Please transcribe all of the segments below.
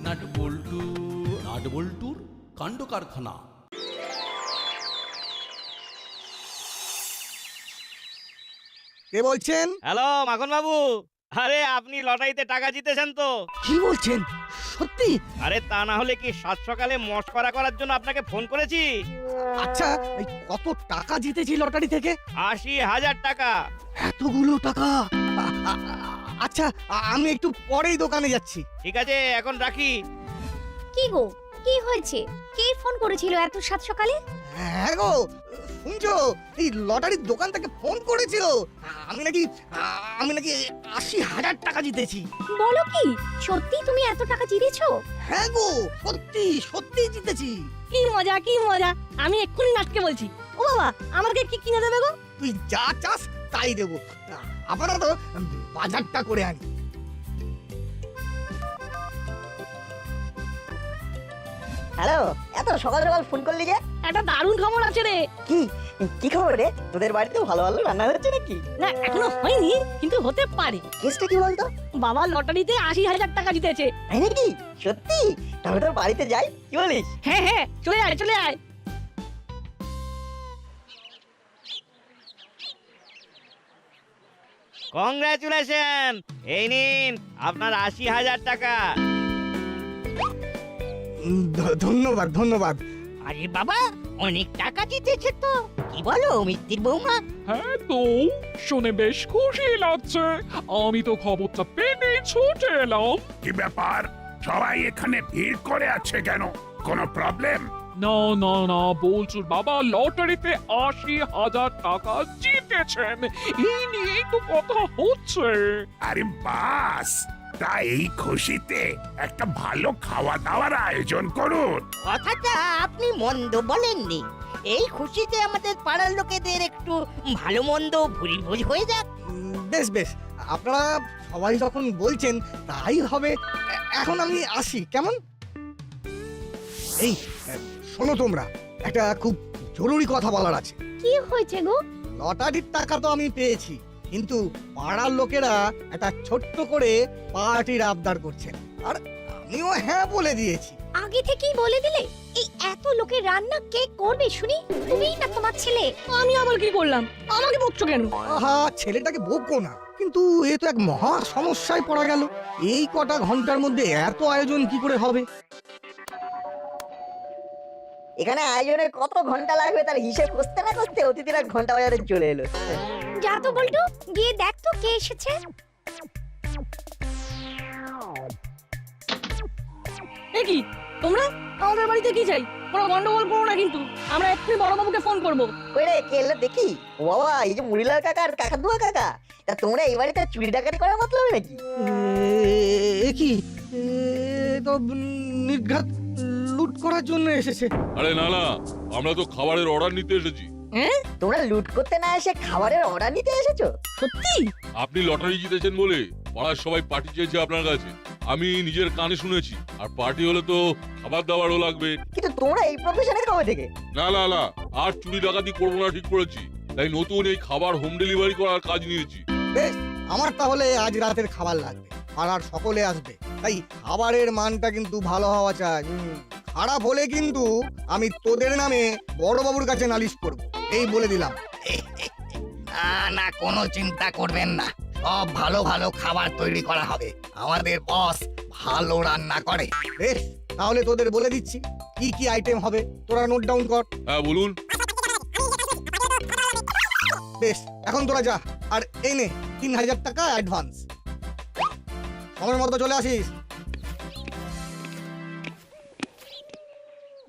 নাটবল্টুর কাণ্ড কারখানা। কে বলছেন? হ্যালো মাখন বাবু, আরে আপনি লটারিতে টাকা জিতেছেন তো? কি বলছেন? সত্যি? আরে তা না হলে কি সাত সকালে মশকরা করার জন্য আপনাকে ফোন করেছি। আচ্ছা, এই কত টাকা জিতেছি লটারি থেকে? ৮০,০০০ টাকা। এতগুলো টাকা? আচ্ছা, আমি একটু পরেই দোকানে যাচ্ছি। ঠিক আছে, এখন রাখি। কি গো, কি হয়েছে? কে ফোন করেছিল এত সাত সকালে? হ্যাঁ গো, শুনছো? এই লটারির দোকান থেকে ফোন করেছিল। আমি নাকি ৮০,০০০ টাকা জিতেছি। বলো কি, সত্যি তুমি এত টাকা জিতেছো? হ্যাঁ গো, সত্যি সত্যি জিতেছি। কি মজা কি মজা! আমি এক্ষুনি নাটকে বলছি। ও বাবা, আমাকে কি কিনে দেবে গো? তুই যা চাস তাই দেবো। আপাতত বাজারটা করে আনি। হ্যালো, এত সকাল সকাল ফোন করলি যে? একটা দারুণ খবর আছে রে। কি কি খবর রে? তোদের বাড়িতে ভালো ভালো রান্না হচ্ছে নাকি? না, এখনো হয়নি, কিন্তু হতে পারে। কেসটা কি বলতো? বাবা লটারিতে ৮০,০০০ টাকা জিতেছে। তাই নাকি? সত্যি? তাহলে তোর বাড়িতে যাই, কি বলিস? হ্যাঁ হ্যাঁ, চলে আয় চলে আয়। কংগ্রাচুলেশন, এই নিন আপনার ৮০,০০০ টাকা। ধন্যবাদ ধন্যবাদ। আরে বাবা, অনেক টাকা জিতেছে তো। কি বলো মিত্তির বৌমা? হ্যাঁ তো, শুনে বেশ খুশি লাগছে। আমি তো খবরটা পেতে ছুটে এলাম। কি ব্যাপার, সবাই এখানে ভিড় করে আছে কেন? কোনো প্রবলেম? না না না, বলছুর বাবা লটারিতে ৮০,০০০ টাকা জিতেছেন, এই নিয়েই তো কথা হচ্ছে। আরে বাস, তা এই খুশিতে একটা ভালো খাওয়া দাওয়ার আয়োজন করুন। কথাটা আপনি মন্দ বলেননি। এই খুশিতে আমাদের পাড়ার লোকেদের একটু ভালো মন্দ ভুরি ভোজ হয়ে যাক। বেশ বেশ, আপনারা সবাই যখন বলছেন তাই হবে। এখন আমি আসি, কেমন? এই শোনো, তোমরা একটা খুব জরুরি কথা বলার আছে। কি হয়েছে গো? লটারির টাকা তো আমি পেয়েছি, কিন্তু পাড়ার লোকেরা একটা ছোট্ট করে পার্টির আবদার করছেন, আর আমিও হ্যাঁ বলে দিয়েছি। আগে থেকেই বলে দিলে? এই এত লোকের রান্না কে করবে শুনি? তুমিই না তোমার ছেলে? আমি আবার কি করলাম? আমাকে বকছো কেন? আহা, ছেলেটাকে বকবো না, কিন্তু এ তো এক মহা সমস্যায় পড়া গেল। এই কটা ঘন্টার মধ্যে এত আয়োজন কি করে হবে? এখানে আয়োজনের কত ঘন্টা লাগবে তার হিসেব করতে না করতে অতিথিরা ঘন্টা বাজারে চলে এলো। যা তো বল্টু, গিয়ে দেখ তো কে এসেছে। এ কি, তোমরা আমাদের বাড়িতে কি চাই? কোনো গন্ডগোল করো না কিন্তু। আমরা এক্ষুনি বড়বাবুকে ফোন করবো। কই রে, কে এলো দেখি? ও বাবা, এই যে মুড়িলাল কাকা আর কাকাতুয়া কাকা। তা তোমরা এই বাড়িতে চুরি ডাকাতি করার মতলব নাকি? এ কি, এ তো নির্ঘাত লুট করার জন্য এসেছে। আরে না না, আমরা তো খাবারের অর্ডার নিতে এসেছি। তোমরা লুট করতে না এসে খাবারের অর্ডার নিতে এসেছো? সত্যি? আপনি লটারি জিতেছেন বলে পাড়ার সবাই পার্টি চেয়েছে আপনার কাছে। আমি নিজের কানে শুনেছি, আর পার্টি হলে তো খাবার দাবারও লাগবে। কিন্তু তোমরা এই প্রফেশনে কবে থেকে? না না না, আর চুরি ডাকাতি করবো না ঠিক করেছি, তাই নতুন এই খাবার হোম ডেলিভারি করার কাজ নিয়েছি। বেশ, আমার তাহলে আজ রাতের খাবার লাগবে, পাড়ার সকলে আসবে, তাই খাবারের মানটা কিন্তু ভালো হওয়া চাই। খারাপ হলে কিন্তু আমি তোদের নামে বড়বাবুর কাছে নালিশ করব, এই বলে দিলাম। না, কোনো চিন্তা করবেন না, সব ভালো ভালো খাবার তৈরি করা হবে। আমাদের বস ভালো রান্না করে। বেশ, তাহলে তোদের বলে দিচ্ছি কি কি আইটেম হবে, তোরা নোট ডাউন কর। হ্যাঁ বলুন। বেশ, এখন তোরা যা, আর এই নে ৩,০০০ টাকা অ্যাডভান্স। সময় মতো চলে আসিস।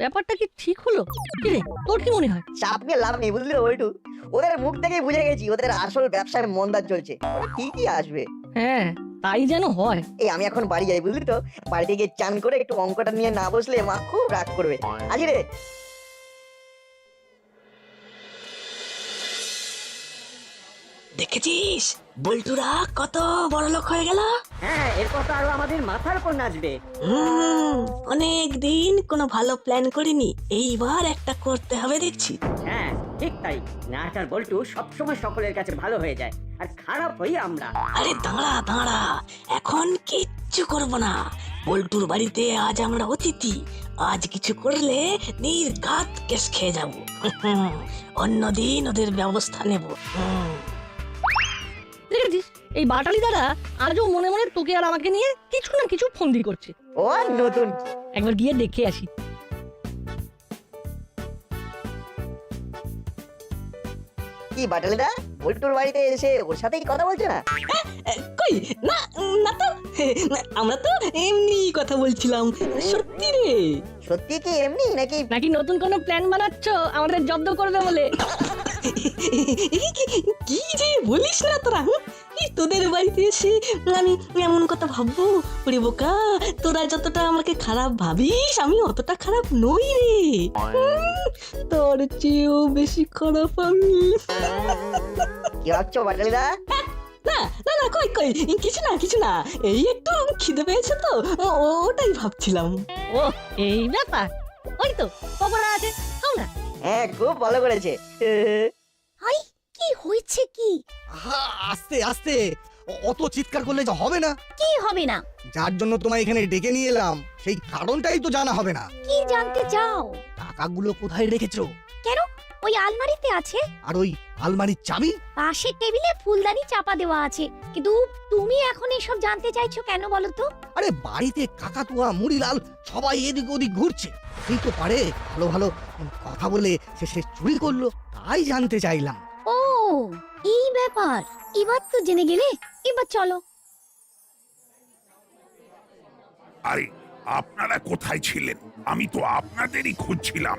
ব্যাপারটা কি ঠিক হলো? কি রে, তোর কি মনে হয়? চাপ নিয়ে লাভ নেই, বুঝলি ওইটু? ওদের মুখ থেকেই বুঝে গেছি ওদের আসল ব্যবসায় মন্দা চলছে। ঠিকই আসবে। হ্যাঁ, তাই যেন হয়। এই আমি এখন বাড়ি যাই, বুঝলি তো? বাড়িতে গিয়ে চান করে একটু অঙ্কটা নিয়ে না বসলে মা খুব রাগ করবে। আজি রে। দেখেছিস বল্টুরা কত বড় লোক হয়ে গেল? হ্যাঁ, এরপর তো আরো আমাদের মাথার উপর নাচবে। অনেক দিন কোনো ভালো প্ল্যান করিনি, এইবার একটা করতে হবে দেখছি। হ্যাঁ ঠিক তাই, নাচ আর বল্টু সবসময় সকলের কাছে ভালো হয়ে যায়, আর খারাপ হই আমরা। আরে দাঁড়া দাঁড়া, এখন কিচ্ছু করবো না, বল্টুর বাড়িতে আজ আমরা অতিথি, আজ কিছু করলে নির্ঘাত কেস খেয়ে যাব। অন্যদিন ওদের ব্যবস্থা নেব। দেখেছিস এই বাটালি দাদা আজও মনে মনে তোকে আর আমাকে নিয়ে কিছু না কিছু ফন্দি করছে। ও আর নতুন কি? একবার গিয়ে দেখে আসি। কি বাটালিদা বল্টুর বাড়িতে এসে ওর সাথেই কথা বলছে না? কই না, না তো, আমরা তো এমনি কথা বলছিলাম। সত্যি রে? সত্যি কি এমনি নাকি? নাকি নতুন কোনো প্ল্যান বানাচ্ছ আমাদের জব্দ করবে বলে? কি যে বলিস না তোরা, তোদের বাড়িতে এসে আমি এমন কথা ভাববো? ওরে বোকা, তোরা যতটা আমাকে খারাপ ভাবিস আমি অতটা খারাপ নই রে। তোর চেয়েও বেশি খারাপ আমি। কি ভাবছো বাটালিদা? না না না, কই কই কিছু না, এই একটু খিদে পেয়েছে তো ওটাই ভাবছিলাম। ও এই ব্যাপার, ওই তো পকোড়া আছে, খাও না। হ্যাঁ খুব ভালো করেছে। হাই, কি হয়েছে কি? আহা, আস্তে আস্তে, অত চিৎকার করলে যে হবে না। কি হবে না? যার জন্য তোমায় এখানে ডেকে নিয়ে এলাম সেই কারণটাই তো জানা হবে না। কি জানতে চাও? টাকাগুলো কোথায় রেখেছো? কেন, ওই আলমারিতে আছে। আর ওই আলমারির চাবি? পাশের টেবিলে ফুলদানি চাপা দেওয়া আছে। কিন্তু তুমি এখন এসব জানতে চাইছো কেন বলো তো? আরে বাড়িতে কাকাতুয়া মুড়িলাল সবাই এদিক ওদিক ঘুরছে, এই তো পারে ভালো ভালো কথা বলে সে চুরি করলো, তাই জানতে চাইলাম। ও এই ব্যাপার, এবার তো জেনে গেলে। এবার চলো। আরে আপনারা কোথায় ছিলেন? আমি তো আপনাদেরই খুঁজছিলাম।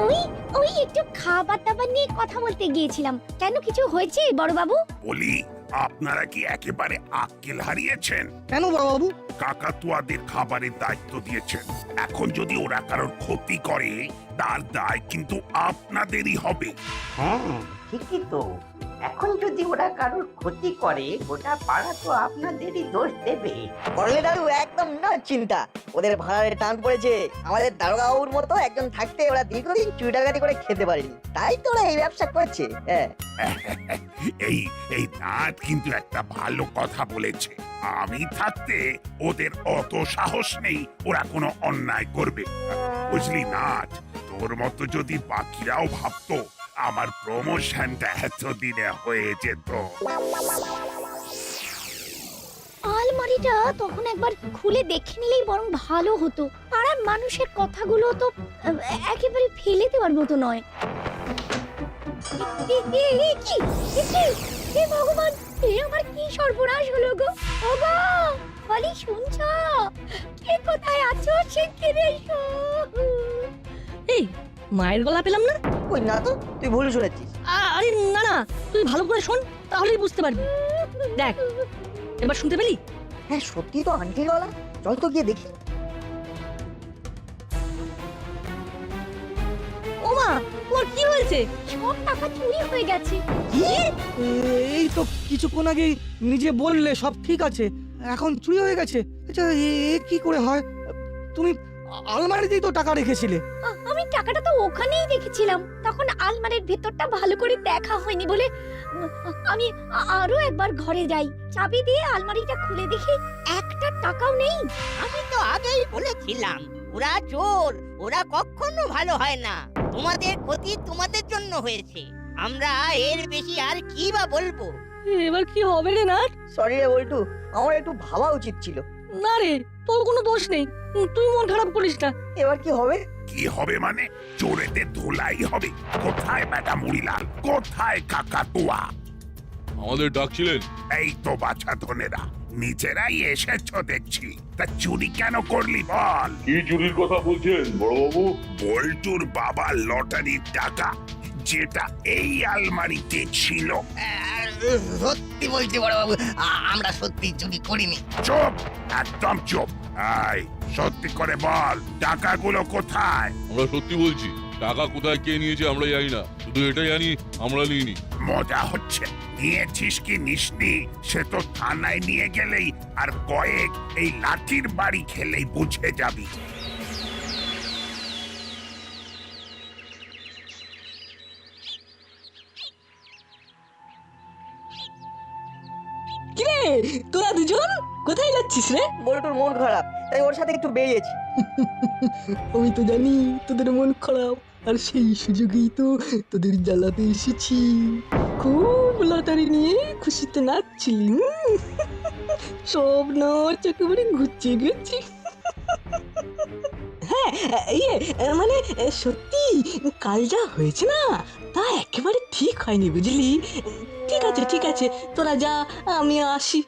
ওই ওই একটু খাবার দাবার নিয়ে কথা বলতে গিয়েছিলাম। কেন, কিছু হয়েছে বড়বাবু? বলি, আপনারা কি একেবারে আক্কেল হারিয়েছেন? কেন বড়বাবু? কাকাতুয়াদের খাবারের দায়িত্ব দিয়েছেন, এখন যদি ওরা কারোর ক্ষতি করে তার দায় কিন্তু আপনাদেরই হবে। হ্যাঁ ঠিকই তো, এখন যদি ওরা কারোর ক্ষতি করে গোটা পাড়া তো আপনাদেরই দোষ দেবে। বড়লে দাদু একদম না চিন্তা, ওদের ভাড়ারে টান পড়েছে। আমাদের দারোগাবুর মতো একজন থাকতে ওরা দীর্ঘদিন চুরি ডাকাতি করে খেতে পারেনি, তাই তো ওরা এই ব্যবসা করছে। হ্যাঁ এই এই নাট কিন্তু একটা ভালো কথা বলেছে। আমি থাকতে ওদের অত সাহস নেই ওরা কোনো অন্যায় করবে, বুঝলি নাট? তোর মতো যদি বাকিরাও ভাবতো আমার প্রমোশনটা এতদিনে হয়ে যেত। আলমারিটা তখন একবার খুলে দেখে নিলেই বরং ভালো হতো। পাড়ার মানুষের কথাগুলো তো একেবারে ফেলে দেওয়ার মতো নয়। হে ভগবান, এ আমার কি সর্বনাশ হলো গো! ওগো বলি, শুনছো? কে কোথায় আছো শিগগির এসো। এই মায়ের গলা পেলাম না। ওই না তো, তুই ভুল শুনেছিস। আরে না না, তুই ভালো করে শোন, তাহলেই বুঝতে পারবি। দেখ, এবার শুনতে পেলি? হ্যাঁ সত্যি তো আন্টির গলা, চল তো গিয়ে দেখি। ওমা, তোর কি হয়েছে? সব টাকা চুরি হয়ে গেছে। এই তো কিছুক্ষণ আগেই নিজে বললে সব ঠিক আছে, এখন চুরি হয়ে গেছে। আচ্ছা এ কি করে হয়? তুমি আলমারিতেই তো টাকা রেখেছিলে। আমি টাকাটা তো ওখানেই রেখেছিলাম, তখন আলমারির ভেতরটা ভালো করে দেখা হয়নি বলে আমি আরো একবার ঘরে যাই। চাবি দিয়ে আলমারিটা খুলে দেখি একটা টাকাও নেই। আমি তো আগেই বলেছিলাম ওরা চোর, ওরা কখনো ভালো হয় না। তোমাদের ক্ষতি তোমাদের জন্য হয়েছে, আমরা এর বেশি আর কি বা বলবো। এবার কি হবে রে না? সরি রে বল্টু, আমার একটু ভাবা উচিত ছিল। না রে, তোর কোনো দোষ নেই, তুই মন খারাপ করিস না। এবার কি হবে? কি হবে মানে? চোরেদের ধুলাই হবে। কোথায় বেটা মুড়িলাল, কোথায় কাকাতুয়া? আমাদের ডাকছিলেন? এই তো বাছা ধনেরা, নিজেরাই এসেছ দেখছি। তা চুরি কেন করলি বল? কি চুরির কথা বলছেন বড়বাবু? বল্টুর বাবার লটারির টাকা, যেটা এই আলমারিতে ছিল। সত্যি বলছি বড়বাবু, আমরা সত্যি চুরি করিনি। চুপ, একদম চুপ। এই সত্যি করে বল, টাকাগুলো কোথায়? আমরা সত্যি বলছি, টাকা কোথায় কে নিয়েছে আমরা জানি না, শুধু এটাই জানি আমরা নিইনি। মজা হচ্ছে? নিয়েছিস কি নিসনি সে তো থানায় নিয়ে গেলেই আর কয়েক এই লাঠির বাড়ি খেলেই বুঝে যাবি। কিরে তোরা দুজন কোথায় যাচ্ছিস রে? বল্টুর মন খারাপ, তাই ওর সাথে একটু বেরিয়েছি। আমি তো জানি তোদের মন খারাপ, আর সেই সুযোগেই তো তোদের জ্বালাতে এসেছি। খুব লটারি নিয়ে খুশিতে নাচছিলি, সব নাচ একেবারে ঘুরছে গেছি। হ্যাঁ, ইয়ে মানে সত্যি কাল যা হয়েছে না, তা একেবারে ঠিক হয়নি বুঝলি। ঠিক আছে ঠিক আছে, তোরা যা, আমি আসি।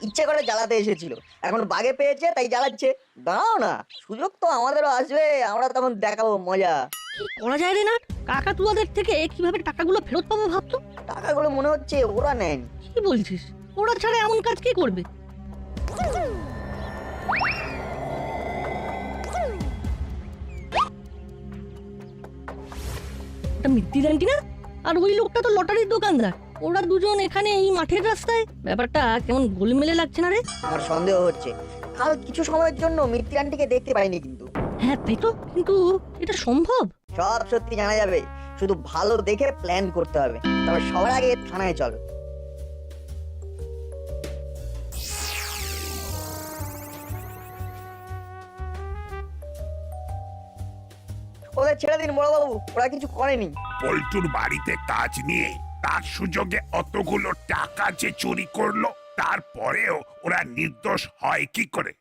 ইচ্ছে করে জ্বালাতে এসেছিল, এখন বাগে পেয়েছে তাই জ্বালাচ্ছে। দাঁড়াও না, সুযোগ তো আমাদেরও আসবে, আমরা তখন দেখাবো মজা। কি করা যায় রে না? কাকাতুয়াদের থেকে কিভাবে টাকাগুলো ফেরত পাবো ভাবতো। টাকাগুলো মনে হচ্ছে ওরা নেন। কি বলছিস? ওরা ছাড়া এমন কাজ কি করবে? এটা মিত্তি জানটি না? আর ওই লোকটা তো লটারির দোকানদার। ওরা দুজন এখানে এই মাঠের রাস্তায়, ব্যাপারটা কেমন গোলমেলে লাগছে না রে? আমার সন্দেহ হচ্ছে, কাল কিছু সময়ের জন্য মিত্তি আন্টিকে দেখতে পাইনি কিন্তু। হ্যাঁ তাই তো, কিন্তু এটা সম্ভব? সব সত্যি জানা যাবে, শুধু ভালো দেখে প্ল্যান করতে হবে। তবে সবার আগে থানায় চলো। ওদের ছেড়ে দিন বড়বাবু, ওরা কিছু করেনি। পল্টুর বাড়িতে কাজ নিয়ে তার সুযোগে অতগুলো টাকা যে চুরি করলো, তারপরেও ওরা নির্দোষ হয় কি করে?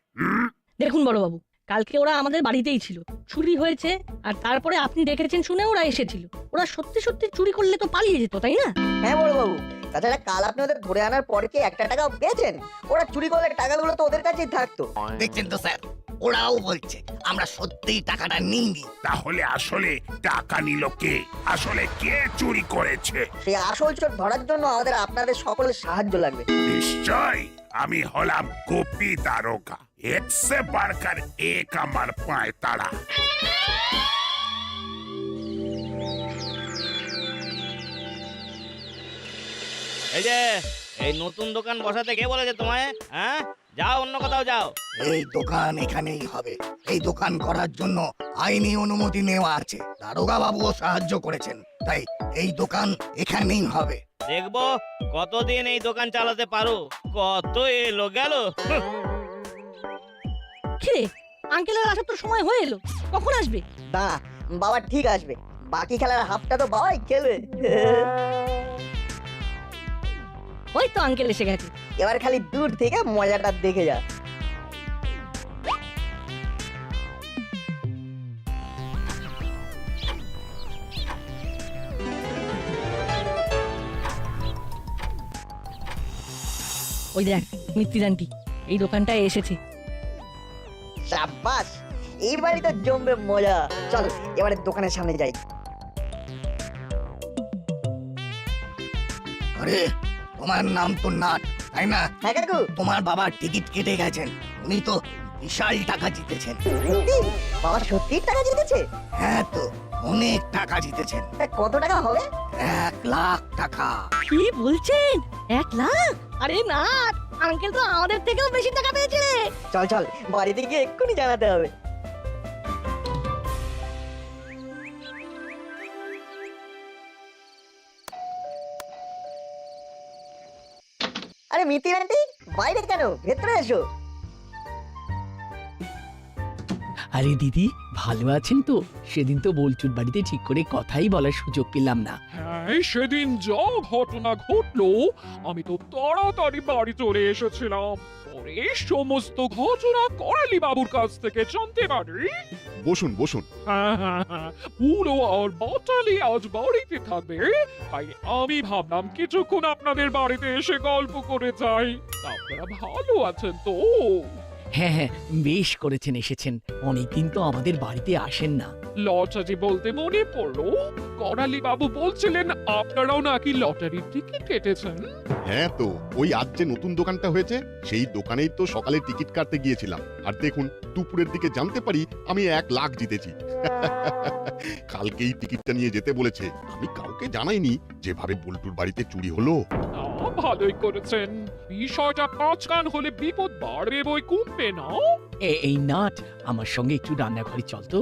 দেখুন বড়বাবু, কালকে ওরা আমাদের বাড়িতেই ছিল, চুরি হয়েছে, আর তারপরে আপনি ডেকেছেন শুনে ওরা এসেছিল। ওরা সত্যি সত্যি চুরি করলে তো পালিয়ে যেত, তাই না? হ্যাঁ বড়বাবু, তাছাড়া কাল আপনি ওদের ধরে আনার পরে কি একটা টাকাও পেয়েছেন? ওরা চুরি করলে টাকাগুলো তো ওদের কাছেই থাকতো। দেখছেন তো স্যার, ওরাও বলছে আমরা সত্যিই টাকাটা নিইনি। তাহলে আসলে টাকা নিল কে? আসলে কে চুরি করেছে? সেই আসল চোর ধরার জন্য আমাদের আপনাদের সকলের সাহায্য লাগবে। নিশ্চয়, আমি হলাম গোপী দারোগা। একসে বাড়কার এক আমার পায় তারা। এই যে এই নতুন দোকান বসাতে কে বলেছে তোমায়? হ্যাঁ, যাও অন্য কোথাও যাও। এই দোকান এখানেই হবে। এই দোকান করার জন্য আইনি অনুমতি নেওয়া আছে, দারোগা বাবুও সাহায্য করেছেন, তাই এই দোকান এখানেই হবে। দেখবো কতদিন এই দোকান চালাতে পারো। কত এলো গেল। কিরে, আঙ্কেলের আসার তো সময় হয়ে এলো, কখন আসবে? দাঁড়া, বাবা ঠিক আসবে, বাকি খেলার হাফটা তো বাবাই খেলবে। ওই তো আঙ্কেল এসে গেছে। এবার খালি দূর থেকে মজাটা দেখে যা। ওই দেখ মিত্তির আন্টি এই দোকানটায় এসেছে। সাব্বাস, এইবারই তো জমবে মজা। চল এবারে দোকানের সামনে যাই। আরে তোমার নাম তো নাট, তাই না? হ্যাঁ কাকু। তোমার বাবা টিকিট কেটে গেছেন, উনি তো বিশাল টাকা জিতেছেন। বাবা সত্যি টাকা জিতেছে? হ্যাঁ তো, অনেক টাকা জিতেছেন। তা কত টাকা হবে? 1 লাখ টাকা। কি বলছেন? 1 লাখ? আরে না, আঙ্কেল তো আমাদের থেকেও বেশি টাকা পেয়েছে। চল চল, বাড়িতে গিয়ে এক্ষুনি জানাতে হবে। আরে মিতির আন্টি, বাইরে কেন? ভেতরে এসো। আরে দিদি, ভালো আছেন তো? সেদিন তো বলচুর বাড়িতে ঠিক করে কথাই বলার সুযোগ পেলাম না। হ্যাঁ, সেদিন যা ঘটনা ঘটলো, আমি তো তাড়াতাড়ি বাড়ি চলে এসেছিলাম। পরে সমস্ত ঘটনা করালি বাবুর কাছ থেকে জানতে পারি। বসুন বসুন। পুরো আর বাটালি আজ বাড়িতে থাকবে, তাই আমি ভাবলাম কিছুক্ষণ আপনাদের বাড়িতে এসে গল্প করে যাই। আপনারা ভালো আছেন তো? হ্যাঁ হ্যাঁ, বেশ করেছেন এসেছেন, অনেকদিন তো আমাদের বাড়িতে আসেন না। লটারি বলতে মনে পড়লো, করালি বাবু বলছিলেন আপনারাও নাকি লটারির টিকিট কেটেছেন। হ্যাঁ তো, ওই আজ যে নতুন দোকানটা হয়েছে সেই দোকানেই তো সকালে টিকিট কাটতে গিয়েছিলাম, আর দেখুন দুপুরের দিকে জানতে পারি আমি 1 লাখ জিতেছি। কালকেই টিকিটটা নিয়ে যেতে বলেছে, আমি কাউকে জানাইনি। যেভাবে বল্টুর বাড়িতে চুরি হলো। ভালোই করেছেন, বিষয়টা 5 কান হলে বিপদ বাড়বে বই কমবে না। এই নাট আমার সঙ্গে একটু রান্নাঘরে চল তো।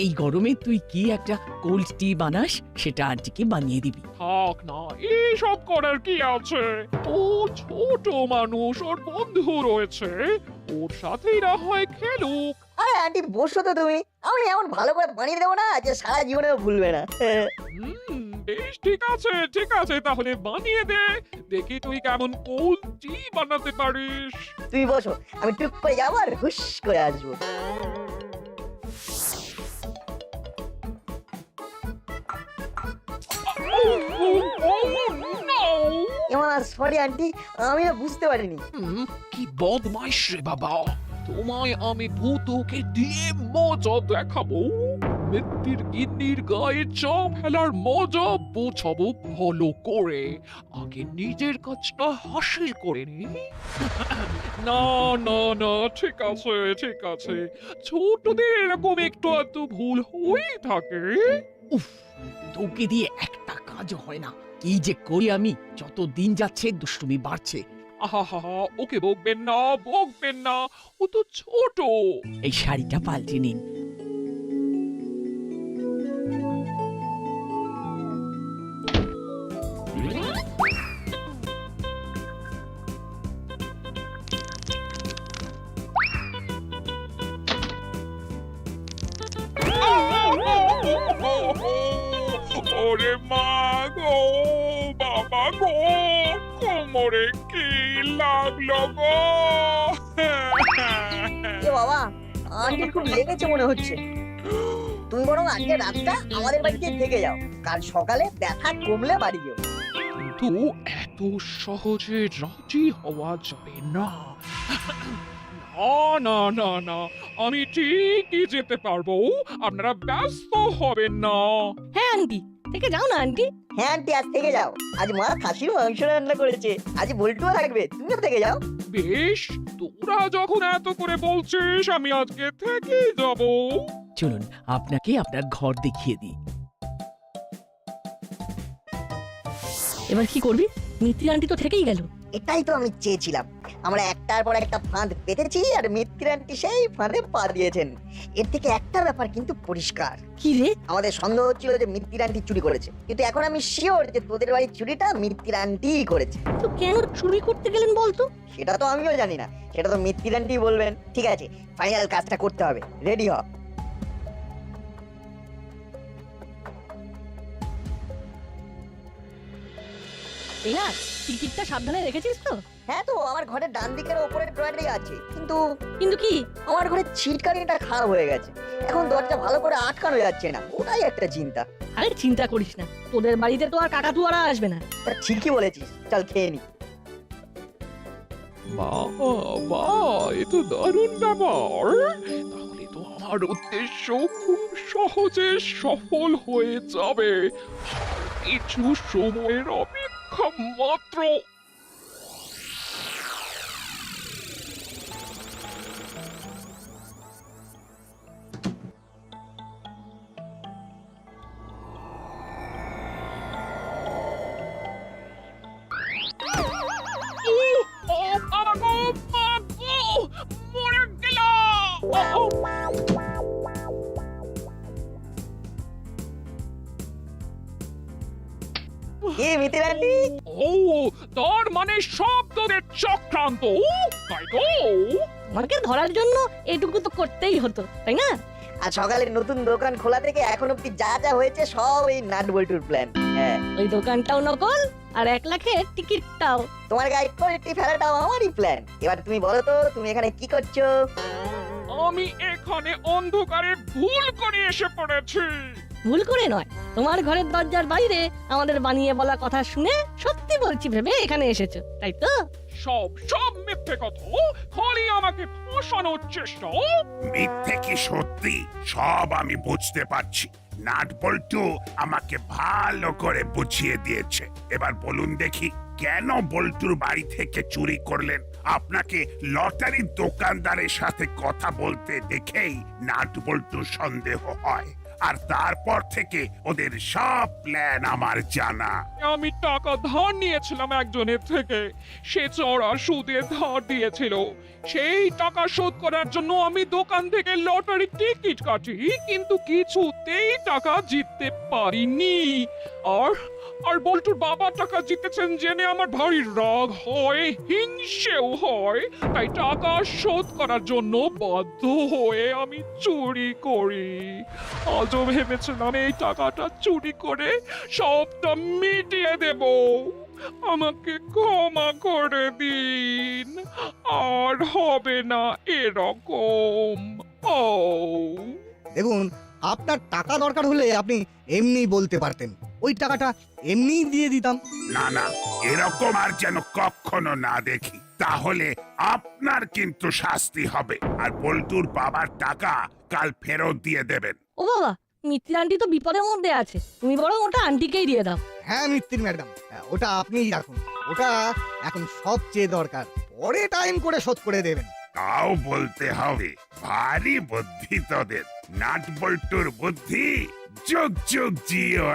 এই গরমে তুই কি একটা কোল্ড টি বানাস, সেটা আন্টিকে বানিয়ে দিবি। থাক না, এইসব করার কি আছে? ও ছোট মানুষ, ওর বন্ধু রয়েছে, ওর সাথেই না হয় খেলুক। আরে আন্টি বসো তো তুমি, আমি এমন ভালো করে বানিয়ে দেবো না যে সারা জীবনেও ভুলবে না। বেশ, ঠিক আছে, তাহলে বানিয়ে দে, দেখি তুই কেমন কোল্ড টি বানাতে পারিস। তুমি বসো, আমি টুক করে যাবো আর হুশ করে আসবো। সরি আন্টি, আমি না বুঝতে পারিনি। কি বদমাইশ রে বাবা, তোমায় আমি ভূতকে দিয়ে মজা দেখাবো। মিত্তির গিন্নির গায়ে চাপ ফেলার মজা বোঝাবো ভালো করে, আগে নিজের কাজটা হাসিল করে নি। না না না, ঠিক আছে, ছোটদের এরকম একটু আধটু ভুল হয়েই থাকে। উফ, তোকে দিয়ে একটা কাজ হয় না। কি যে করি আমি, যত দিন যাচ্ছে দুষ্টুমি বাড়ছে। আহা, ওকে বকবেন না, ও তো ছোট। এই শাড়িটা পাল্টে নিন। ওরে মা গো, বাবা গো, কোমরে কি লাগলো গো? এ বাবা, আন্টি খুব লেগেছে মনে হচ্ছে। তুমি বরং আজকে রাতটা আমাদের বাড়িতে থেকে যাও, কাল সকালে ব্যথা কমলে বাড়ি যেও। কিন্তু এত সহজে রাজি হওয়া যাবে না। না, আমি ঠিকই যেতে পারবো, আপনারা ব্যস্ত হবেন না। হ্যাঁ আন্টি, থেকে যাও না আন্টি। হ্যাঁ আন্টি, আজ থেকে যাও। আজ মা খাসির মাংস রান্না করেছে, আজ বল্টুও থাকবে, তুমিও থেকে যাও। বেশ, তোরা যখন এত করে বলছিস, আমি আজকে থেকে যাব। চলুন আপনাকে আপনার ঘর দেখিয়ে দিই। এবার কি করবি? মিত্তির আন্টি তো থেকেই গেল। এটাই তো আমি চেয়েছিলাম। আমরা একটার পর একটা ফাঁদ পেতেছি আর মিত্তির আন্টি সেই ফাঁদে পা দিয়েছেন। এর থেকে একটা ব্যাপার কিন্তু পরিষ্কার। কি রে? আমাদের সন্দেহ ছিল যে মিত্তির আন্টি চুরি করেছে, কিন্তু এখন আমি শিওর যে তোদের বাড়ির চুরিটা মিত্তির আন্টিই করেছে। তো কেন চুরি করতে গেলেন বলতো? সেটা তো আমিও জানি না, সেটা তো মিত্তির আন্টি বলবেন। ঠিক আছে, ফাইনাল কাজটা করতে হবে, রেডি হ। এই না, টিকিটটা সাবধানে রেখেছিস তো? হ্যাঁ তো, আমার ঘরের ডান দিকের ওপরের ড্রয়ারে আছে, কিন্তু কি? আমার ঘরের ছিটকানিটা খারাপ হয়ে গেছে, এখন দরজা ভালো করে আটকানো যাচ্ছে না, ওটাই একটা চিন্তা। আরে চিন্তা করিস না, তোদের বাড়িতে তো আর কাকাতুয়ারা আসবে না। তা ঠিকই বলেছিস, চল খেয়ে নি। বাবা, এ তো দারুণ ব্যাপার। তাহলে তো আমার উদ্দেশ্য খুব সহজে সফল হয়ে যাবে। কিছু সময়ের অপেক্ষা মাত্র। মরে গেল। কি মিত্তির আন্টি? ও, তার মানে সব তোদের চক্রান্ত, তাই তো? আমাকে ধরার জন্য এটুকু তো করতেই হতো, তাই না? আর সকালে নতুন দোকান খোলা থেকে এখন অব্দি যা যা হয়েছে সব এই নাট বল্টুর প্ল্যান। হ্যাঁ, ওই দোকানটাও নকল, আর 1 লাখের টিকিটটাও। তোমার গায়ে কোয়ালিটি ফেলাটাও আমারই প্ল্যান। এবার তুমি বলো তো, তুমি এখানে কি করছো? আমি এখানে অন্ধকারে ভুল করে এসে পড়েছি। ভুল করে নয়, তোমার ঘরের দরজার বাইরে আমাদের বানিয়ে বলা কথা শুনে সত্যি বলছি ভেবে এখানে এসেছো, তাই তো? সব মিথ্যে কথা, খালি আমাকে ফাঁসানোর চেষ্টা। মিথ্যে কি সত্যি সব আমি বুঝতে পারছি। নাট বল্টু আমাকে ভালো করে বুঝিয়ে দিয়েছে। এবার বলুন দেখি, কেন বল্টুর বাড়ি থেকে চুরি করলেন? আপনাকে লটারির দোকানদারের সাথে কথা বলতে দেখেই নাট বল্টুর সন্দেহ হয়, আর তারপর থেকে ওদের সব প্ল্যান আমার জানা। আমি টাকা ধার নিয়েছিলাম একজনের থেকে, সে চড়া সুদে ধার দিয়েছিল। সেই টাকা শোধ করার জন্য আমি দোকান থেকে লটারি টিকিট কাটি, কিন্তু কিছুতেই টাকা জিততে পারিনি। আর আর বল্টুর বাবা টাকা জিতেছেন জেনে আমার ভারী রাগ হয়, হিংসেও হয়। তাই টাকা শোধ করার জন্য বাধ্য হয়ে আমি চুরি করি। আজও ভেবেছিলাম এই টাকাটা চুরি করে সবটা মিটিয়ে দেব। আমাকে ক্ষমা করে দিন, আর হবে না এরকম। ও দেখুন, আপনার টাকা দরকার হলে আপনি এমনি বলতে পারতেন, ওই টাকাটা এমনিই দিয়ে দিতাম। না না, এরকম আর যেন কখনো না দেখি, তাহলে আপনার কিন্তু শাস্তি হবে। আর বল্টুর বাবার টাকা কাল ফেরত দিয়ে দেবেন। ও বাবা, মিত্তি আন্টি তো বিপদের মধ্যে আছে, তুমি বরং ওটা আন্টিকেই দিয়ে দাও। হ্যাঁ মিত্তির ম্যাডাম, ওটা আপনিই রাখুন, ওটা এখন সবচেয়ে দরকার, পরে টাইম করে শোধ করে দেবেন। তাও বলতে হবে, ভারী বুদ্ধি তোদের। নাট বল্টুর বুদ্ধি যুগ যুগ জিও।